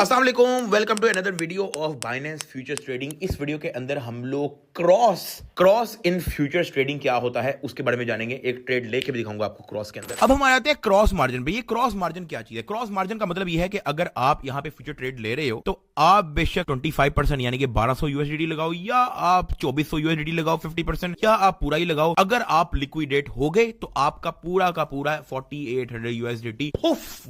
अस्सलाम वालेकुम, welcome to another video of Binance futures trading. इस वीडियो के अंदर हम लोग क्रॉस इन फ्यूचर्स ट्रेडिंग क्या होता है उसके बारे में जानेंगे। एक ट्रेड लेके भी दिखाऊंगा आपको क्रॉस के अंदर। अब हम आ जाते हैं क्रॉस मार्जिन पे। ये क्रॉस मार्जिन क्या चीज है? क्रॉस मार्जिन का मतलब ये है कि अगर आप यहां पे फ्यूचर ट्रेड ले रहे हो तो आप बेशक 25% यानी कि 1200 यूएसडीटी लगाओ या आप 2400 यूएसडीटी लगाओ 50%, या आप पूरा ही लगाओ। अगर आप लिक्विडेट हो गए तो आपका पूरा का पूरा 4800 यूएसडीटी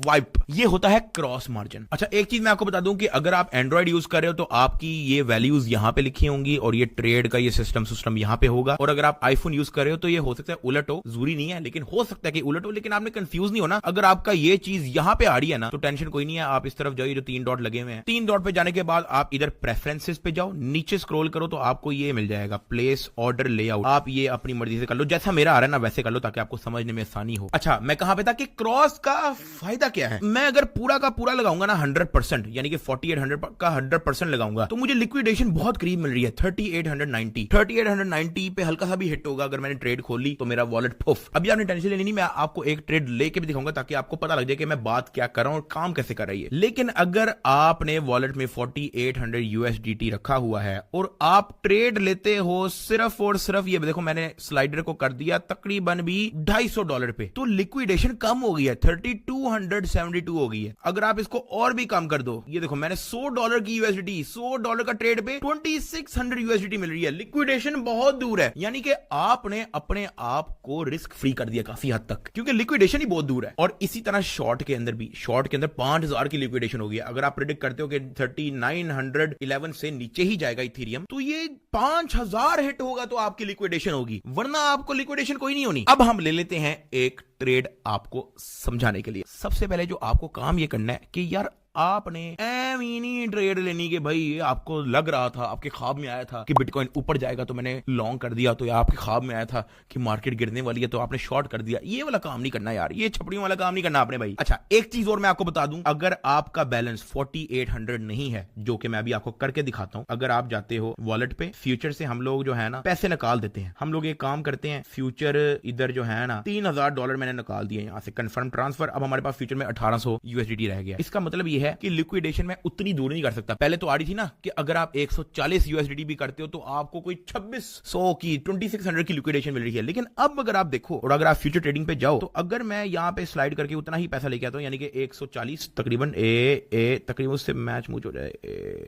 वाइप। ये होता है क्रॉस मार्जिन। अच्छा, एक चीज मैं आपको बता दूं कि अगर आप एंड्रॉइड यूज कर रहे हो तो आपकी ये वैल्यूज यहां पे लिखी होंगी और ये ट्रेड का ये सिस्टम यहां पे होगा। और अगर आप आईफोन यूज कर रहे हो तो ये हो सकता है उलट हो, जरूरी नहीं है लेकिन हो सकता है कि उलट हो। लेकिन आपने कंफ्यूज नहीं होना। अगर आपका ये चीज यहां पे आ रही है ना तो टेंशन कोई नहीं है। आप इस तरफ जाइए, जो 3 डॉट लगे हुए हैं, 3 डॉट पे जाने के बाद आप इधर प्रेफरेंसेस पे जाओ, नीचे स्क्रॉल करो तो आपको ये मिल जाएगा प्लेस ऑर्डर लेआउट। आप ये अपनी मर्जी से कर लो, जैसा मेरा आ रहा है ना वैसे कर लो ताकि आपको समझने में आसानी हो। अच्छा, मैं कहां पे था कि क्रॉस का फायदा क्या है। मैं अगर पूरा का पूरा लगाऊंगा ना 100% यानी कि 4800 का 100% लगाऊंगा तो मुझे लिक्विडेशन बहुत करीब मिल रही है 3890 पे हल्का सा भी हिट होगा अगर मैंने ट्रेड खोल ली तो मेरा वॉलेट पुफ। अभी आपने टेंशन लेनी नहीं, मैं आपको एक ट्रेड लेके भी दिखाऊंगा ताकि आपको पता लग जाए कि मैं बात क्या कर रहा हूं और काम कैसे कर रही है। लेकिन अगर आपने वॉलेट में 4800 यूएसडीटी रखा हुआ है और आप ट्रेड लेते हो सिर्फ और सिर्फ, ये देखो मैंने स्लाइडर को कर दिया तकरीबन भी $250 पे, तो लिक्विडेशन कम हो गई है, 3272 हो गई है। अगर आप इसको और भी कम कर दो, ये देखो मैंने $100 की यूएसडीटी, $100 का ट्रेड पे 2600 यूएसडीटी मिल रही है। लिक्विडेशन बहुत दूर है, यानी कि आपने अपने आप को रिस्क फ्री कर दिया काफी हद तक, क्योंकि लिक्विडेशन ही बहुत दूर है। और इसी तरह शॉर्ट के अंदर भी, शॉर्ट के अंदर 5000 की लिक्विडेशन हो गई है। अगर आप प्रेडिक्ट करते हो कि 3911 से नीचे ही जाएगा इथेरियम तो ये 5000 हिट होगा तो आपकी लिक्विडेशन होगी, वरना आपको लिक्विडेशन कोई नहीं होनी। अब हम ले लेते हैं एक ट्रेड आपको समझाने के लिए। सबसे पहले जो आपको काम ये करना है कि यार आपने एमिनी ट्रेड लेनी के भाई आपको लग रहा था, आपके ख्वाब में आया था कि बिटकॉइन ऊपर जाएगा तो मैंने लॉन्ग कर दिया, तो या आपके ख्वाब में आया था कि मार्केट गिरने वाली है तो आपने शॉर्ट कर दिया। ये वाला काम नहीं करना यार, ये छपड़ियों वाला काम नहीं करना आपने भाई। अच्छा, एक चीज और मैं आपको बता दूं, अगर आपका बैलेंस 4800 नहीं है, जो कि मैं अभी आपको करके दिखाता हूं, अगर आप जाते हो वॉलेट पे, फ्यूचर से हम लोग जो है ना पैसे निकाल देते हैं। हम लोग एक काम करते हैं, फ्यूचर इधर जो है ना $3000 मैंने निकाल दिए यहां से, कंफर्म ट्रांसफर। अब हमारे पास फ्यूचर में 1800 यूएसडीटी रह गया। इसका मतलब ये है कि लिक्विडेशन में उतनी दूर नहीं कर सकता। पहले तो आ रही थी ना कि अगर आप 140 यूएसडीटी भी करते हो तो आपको कोई 2600 की 2600 की लिक्विडेशन मिल रही है। लेकिन अब अगर आप देखो और अगर आप फ्यूचर ट्रेडिंग पे जाओ तो अगर मैं यहां पे स्लाइड करके उतना ही पैसा लेके आता हूं, यानी कि 140 तकरीबन तकरीबन उससे मैच मुझ हो जाए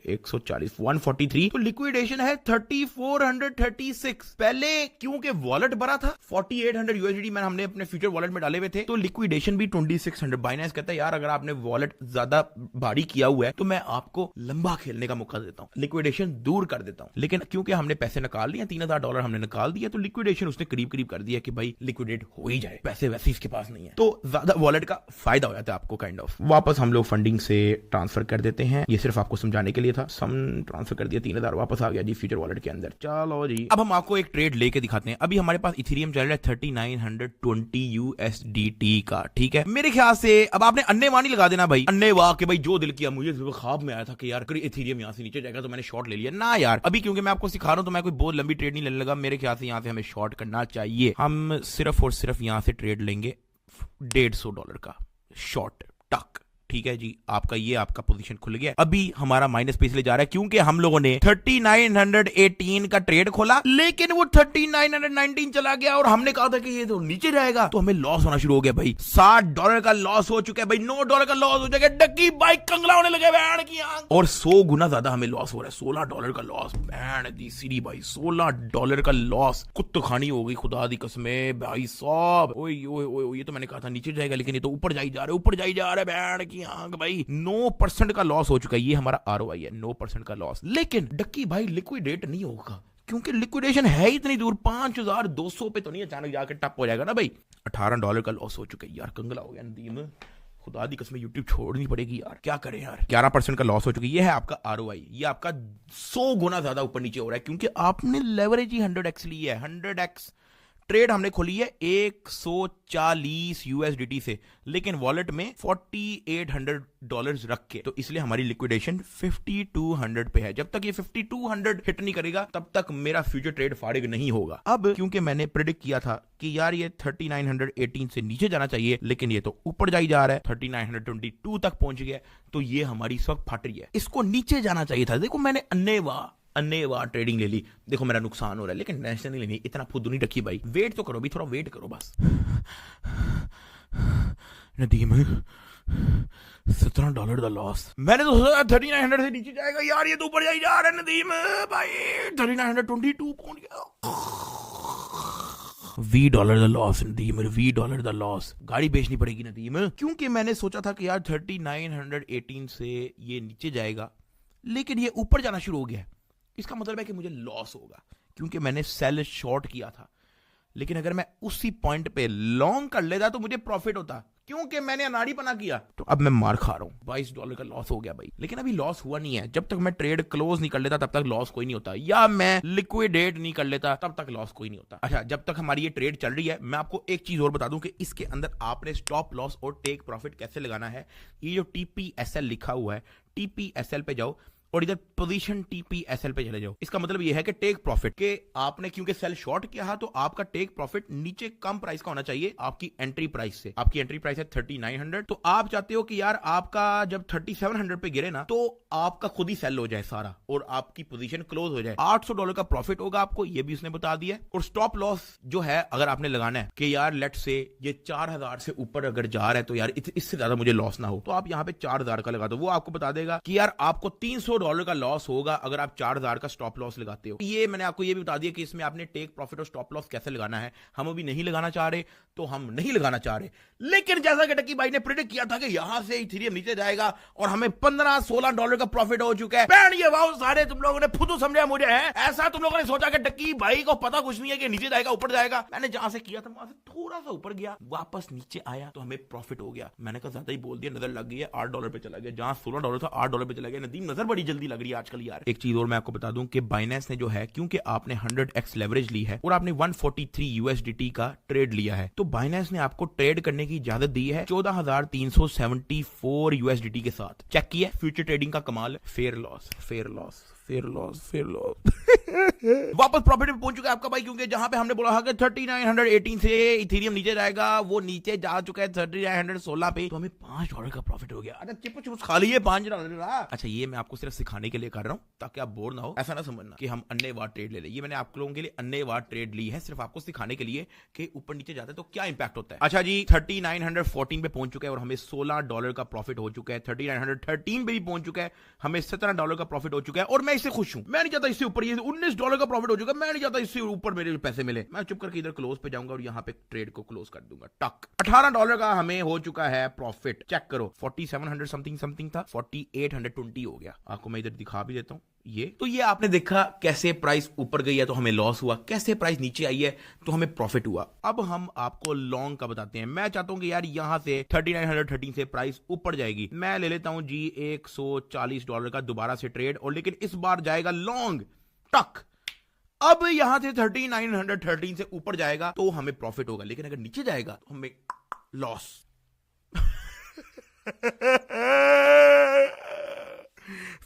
140 143, तो लिक्विडेशन है 3436। पहले क्योंकि वॉलेट भरा था 4800 यूएसडीटी मैंने हमने अपने फ्यूचर वॉलेट में डाले हुए थे, तो लिक्विडेशन भी 2600। बाइनेंस कहता है यार अगर आपने वॉलेट ज्यादा भारी किया हुआ है तो मैं आपको लंबा खेलने का मौका देता हूं, लिक्विडेशन दूर कर देता हूं। लेकिन क्योंकि हमने पैसे निकाल लिए, $3000 हमने निकाल दिया, तो लिक्विडेशन उसने करीब करीब कर दिया कि भाई लिक्विडेट हो ही जाए, पैसे वैसे इसके पास नहीं है, तो ज्यादा वॉलेट का फायदा हो जाता है आपको काइंड ऑफ। वापस हम लोग फंडिंग से ट्रांसफर कर देते हैं, ये सिर्फ आपको समझाने के लिए था। सम ट्रांसफर कर दिया, 3000 वापस आ गया जी फ्यूचर वॉलेट के अंदर। चलो जी, अब हम आपको एक ट्रेड लेके दिखाते हैं। अभी हमारे पास इथेरियम चल रहा है 3920 यूएसडीटी का, ठीक है। मेरे ख्याल से अब आपने अन्ने वानी लगा देना भाई, अन्ने वाह के भाई जो दिल किया। मुझे ख्वाब में आया था कि यार इथेरियम यहां से नीचे जाएगा तो मैंने शॉर्ट ले लिया ना यार। अभी क्योंकि मैं आपको सिखा रहा हूं तो मैं कोई बहुत लंबी ट्रेड नहीं लेने लगा। मेरे ख्याल से यहां से हमें शॉर्ट करना चाहिए। हम सिर्फ और सिर्फ यहां से ट्रेड लेंगे $150 का शॉर्ट टक, ठीक है जी। आपका पोजीशन खुल गया। अभी हमारा माइनस पे इसलिए जा रहा है क्योंकि हम लोगों ने 3918 का ट्रेड खोला, लेकिन वो 3919 चला गया और हमने कहा था कि ये तो नीचे जाएगा, तो हमें लॉस होना शुरू हो गया भाई। $60 का लॉस हो चुका है भाई, $9 का लॉस हो जाएगा। डक्की बाइक कंगला होने लगे बैंड की आंख, और 100 गुना ज्यादा हमें लॉस हो रहा है। $16 का लॉस, बैंड दी सीरी भाई, $16 का लॉस। कुत्तो खानी हो गई खुदा दी कसमें भाई साहब। ओए ओए ओए, ये तो मैंने कहा था नीचे जाएगा लेकिन ये तो ऊपर जाई जा रहा है बैंड की आंख भाई। 9% का लॉस हो चुका है, ये हमारा आरओआई है, 9% का लॉस। लेकिन डक्की भाई लिक्विडेट नहीं होगा क्योंकि लिक्विडेशन है इतनी दूर, 5200 पे तो नहीं अचानक जाकर टप हो जाएगा ना भाई। $18 का लॉस हो चुका है यार, कंगला हो गया नदीम, खुदा दी कसम यूट्यूब छोड़नी पड़ेगी यार, क्या करें यार। 11% का लॉस हो चुका है, ये है आपका आरओआई। ये आपका 100 गुना ज्यादा ऊपर नीचे हो रहा है क्योंकि आपने लेवरेज ही 100x ली है, 100x ट्रेड हमने खोली है 140 यूएसडीटी से, लेकिन वॉलेट में $4800 रख के, तो इसलिए हमारी लिक्विडेशन 5200 पे है। जब तक ये 5200 हिट नहीं करेगा तब तक मेरा फ्यूचर ट्रेड फारिग नहीं होगा। अब क्योंकि मैंने प्रेडिक्ट किया था कि यार ये 3918 से नीचे जाना चाहिए, लेकिन ये तो ऊपर जाई जा रहा है, 3922 तक पहुंच गया, तो ये हमारी इस वक्त फट रही है। इसको नीचे जाना चाहिए था। देखो मैंने अन्नेवाह ट्रेडिंग ले ली, देखो मेरा नुकसान हो रहा है, लेकिन टेंशन नहीं लेनी, इतना फुद्दू नहीं रखी भाई। वेट तो करो भी, थोड़ा वेट करो बस। नदीम $17 का लॉस। मैंने तो सोचा 3900 से नीचे जाएगा, यार ये तो ऊपर जा रहा है नदीम भाई, 3922 पहुंच गया। $20 का लॉस नदीम, $20 का लॉस। गाड़ी बेचनी पड़ेगी नदीम, क्योंकि मैंने सोचा था कि यार 3918 से ये नीचे जाएगा, लेकिन ये ऊपर जाना शुरू हो गया। इसका मतलब है कि मुझे लॉस होगा, क्योंकि मैंने सेल शॉर्ट किया था। लेकिन अगर मैं उसी पॉइंट पे लॉन्ग कर लेता तो मुझे प्रॉफिट होता, क्योंकि मैंने अनाड़ीपना किया। तो अब मैं मार खा रहा हूं, $22 का लॉस हो गया भाई। लेकिन अभी लॉस हुआ नहीं है। जब तक मैं ट्रेड क्लोज नहीं कर लेता तब तक लॉस कोई नहीं होता, या मैं लिक्विडेट नहीं कर लेता तब तक लॉस कोई नहीं होता। अच्छा, जब तक हमारी ये ट्रेड चल रही है, मैं आपको एक चीज और बता दूं कि इसके अंदर आपने स्टॉप लॉस और टेक प्रॉफिट कैसे लगाना है। ये जो TPSL लिखा हुआ है, TPSL पे जाओ और इधर पोजीशन TPSL पे चले जाओ। इसका मतलब यह है कि टेक प्रॉफिट के आपने क्योंकि सेल शॉर्ट किया है, तो आपका टेक प्रॉफिट नीचे कम प्राइस का होना चाहिए आपकी एंट्री प्राइस से। आपकी एंट्री प्राइस है 3900, तो आप चाहते हो कि यार आपका जब 3700 पे गिरे ना, तो आपका खुद ही सेल हो जाए सारा और आपकी पोजीशन क्लोज हो जाए। $800 का प्रॉफिट होगा आपको, ये भी उसने बता दिया। और स्टॉप लॉस जो है अगर आपने लगाना है कि यार लेट से ये 4000 से ऊपर अगर जा रहा है, तो यार इससे ज्यादा मुझे लॉस ना हो, तो आप यहाँ पे 4000 का लगा दो। वो आपको बता देगा कि यार आपको $300 का लॉस होगा अगर आप 4000 का स्टॉप लॉस लगाते हो। ये मैंने आपको ये भी बता दिया कि इसमें आपने टेक प्रॉफिट और स्टॉप लॉस कैसे लगाना है। हम अभी नहीं लगाना चाह रहे, तो हम नहीं लगाना चाह रहे, लेकिन जैसा कि टक्की भाई ने प्रेडिक्ट किया था कि यहां से इथेरियम नीचे जाएगा और हमें $15-16 का प्रॉफिट हो चुका है। बैंड ये वाओ, सारे तुम लोगों ने फुदू समझा मुझे है। ऐसा तुम लोगों ने सोचा कि टक्की भाई को पता कुछ नहीं है कि नीचे जाएगा ऊपर जाएगा। मैंने जहां से किया था वहां से थोड़ा सा ऊपर गया, वापस नीचे आया, तो हमें प्रॉफिट हो गया। मैंने कहा ज्यादा ही बोल दिया, नजर लग गई है, $8 पे चला गया। जहां $16 था $8 पे चला गया। नदीम नजर बड़ी जल्दी लग रही है आजकल यार। एक चीज और मैं आपको बता दूं कि बाइनेंस ने जो है, क्योंकि आपने 100x लेवरेज ली है और आपने 143 USDT का ट्रेड लिया है, तो बाइनेंस ने आपको ट्रेड करने की इजाजत दी है 14374 USDT के साथ। चेक किया, फ्यूचर ट्रेडिंग का कमाल। Fair loss, fair loss, fair loss, fair loss. वापस प्रॉफिट में पहुंच चुका है आपका भाई, क्योंकि जहां पे हमने बोला था कि 3918 से इथेरियम नीचे जाएगा, वो नीचे जा चुका है 3916 पे, तो हमें $5 का प्रॉफिट हो गया। अच्छा चिप्स खा लिए $5। अच्छा, ये मैं आपको सिर्फ सिखाने के लिए कर रहा हूं ताकि आप बोर ना हो। ऐसा ना समझना कि हम अन्नेवाह ट्रेड ले लें। ये मैंने आप लोगों के लिए अन्नेवाह ट्रेड ली है, सिर्फ आपको सिखाने के लिए कि ऊपर नीचे जाता है तो क्या इंपैक्ट होता है। अच्छा जी, 3914 पे पहुंच चुका है और हमें $16 का प्रॉफिट हो चुका है। 3913 पे भी पहुंच चुका है, हमें $17 का प्रॉफिट हो चुका है, और मैं इससे खुश हूं। मैं नहीं चाहता इससे ऊपर, ये $19 का प्रॉफिट हो चुका है, मैं नहीं चाहता इससे ऊपर मेरे पैसे मिले। मैं चुप करके इधर क्लोज पे जाऊंगा और यहाँ पे ट्रेड को क्लोज कर दूंगा। टक, $18 का हमें हो चुका है प्रॉफिट। चेक करो, 4700 समथिंग था, 4820 हो गया। आपको मैं इधर दिखा भी देता हूं। ये आपने देखा कैसे प्राइस ऊपर गई है तो हमें लॉस हुआ, कैसे प्राइस नीचे आई है तो हमें प्रॉफिट हुआ। अब हम आपको लॉन्ग का बताते हैं। मैं चाहता हूं कि यार यहां से 3913 से प्राइस ऊपर जाएगी। मैं ले लेता हूं जी $140 का दोबारा से ट्रेड, और लेकिन इस बार जाएगा लॉन्ग। टक, अब यहां से 3913 से ऊपर जाएगा तो हमें प्रॉफिट होगा, लेकिन अगर नीचे जाएगा तो हमें लॉस।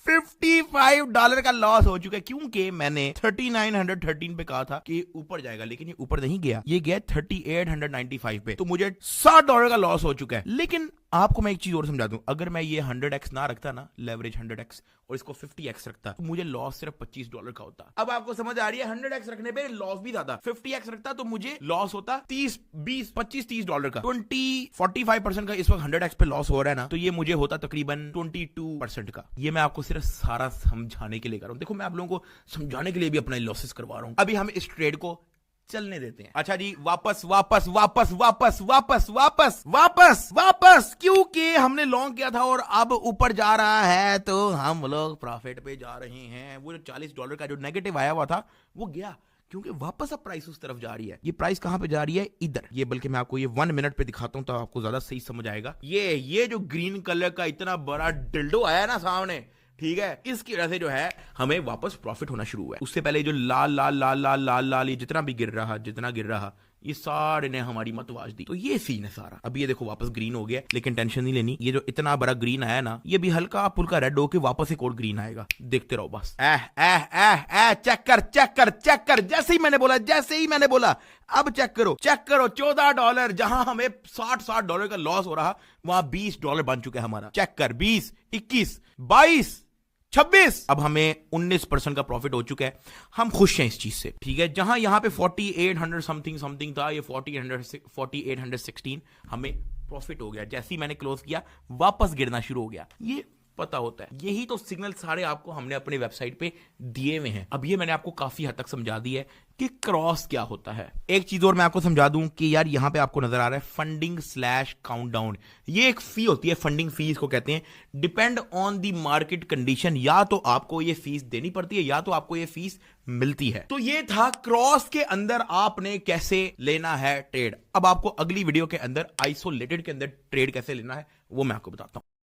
$55 का लॉस हो चुका है, क्योंकि मैंने 3913 पे कहा था कि ऊपर जाएगा, लेकिन ये ऊपर नहीं गया, ये गया 3895 पे, तो मुझे $60 का लॉस हो चुका है। लेकिन आपको मैं एक चीज और समझा दूं, अगर मैं ये 100x ना रखता ना, लेवरेज 100x, और इसको 50x रखता, तो मुझे लॉस सिर्फ $25 का होता। अब आपको समझ आ रही है, 100x रखने पे लॉस भी ज्यादा, 50x रखता तो मुझे लॉस होता 30, 20, 25, $30 का। 45% का इस वक्त 100x पे लॉस हो रहा है ना, तो ये मुझे होता तकरीबन 22% का। ये मैं आपको सिर्फ सारा समझाने के लिए कर रहा हूं। देखो, मैं आप लोगों को समझाने के लिए भी अपना लॉसेस करवा रहा हूं। अभी हम इस ट्रेड को चलने देते हैं। अच्छा जी, वापस वापस वापस वापस वापस वापस वापस वापस, क्योंकि हमने लॉन्ग किया था और अब ऊपर जा रहा है, तो हम लोग प्रॉफिट पे जा रहे हैं। वो जो $40 का जो नेगेटिव आया हुआ था वो गया, क्योंकि वापस अब प्राइस उस तरफ जा रही है। ये प्राइस कहां पे जा रही है? इधर। ये बल्कि मैं आपको ये 1 मिनट पे दिखाता हूं तो आपको ज्यादा सही समझ आएगा। ये जो ग्रीन कलर का इतना बड़ा डिल्डो आया ना सामने, ठीक है, इसकी वजह से जो है हमें वापस प्रॉफिट होना शुरू हुआ है। उससे पहले जो लाल लाल लाल लाल लाल लाल ये जितना भी गिर रहा, ये सारे ने हमारी मतवाज दी। तो ये सीन है सारा। अब ये देखो वापस ग्रीन हो गया, लेकिन टेंशन नहीं लेनी, ये जो इतना बड़ा ग्रीन आया ना, ये भी हल्का फुल्का रेड होके वापस एक और ग्रीन आएगा, देखते रहो बस। चेक कर, जैसे ही मैंने बोला अब चेक करो $14, जहां हमें $60 का लॉस हो रहा, वहां $20 बन चुका है हमारा। चेक कर, 20, 21, 22, 26, अब हमें 19% का प्रॉफिट हो चुका है। हम खुश हैं इस चीज से, ठीक है। जहां यहां पे 4800 समथिंग था, ये 4816 हमें प्रॉफिट हो गया। जैसे ही मैंने क्लोज किया वापस गिरना शुरू हो गया। ये पता होता है, यही तो सिग्नल सारे आपको हमने अपनी वेबसाइट पे दिए हुए हैं। अब ये मैंने आपको काफी हद तक समझा दी है कि क्रॉस क्या होता है। एक चीज और मैं आपको समझा दूं कि यार यहां पे आपको नजर आ रहा है फंडिंग/काउंटडाउन, ये एक फी होती है, फंडिंग फी इसको कहते हैं। Depend on the market condition, या तो आपको ये फीस देनी पड़ती है या तो आपको ये फीस मिलती है। तो ये था क्रॉस के अंदर आपने कैसे लेना है ट्रेड। अब आपको अगली वीडियो के अंदर आइसोलेटेड के अंदर ट्रेड कैसे लेना है वो मैं आपको बताता हूं।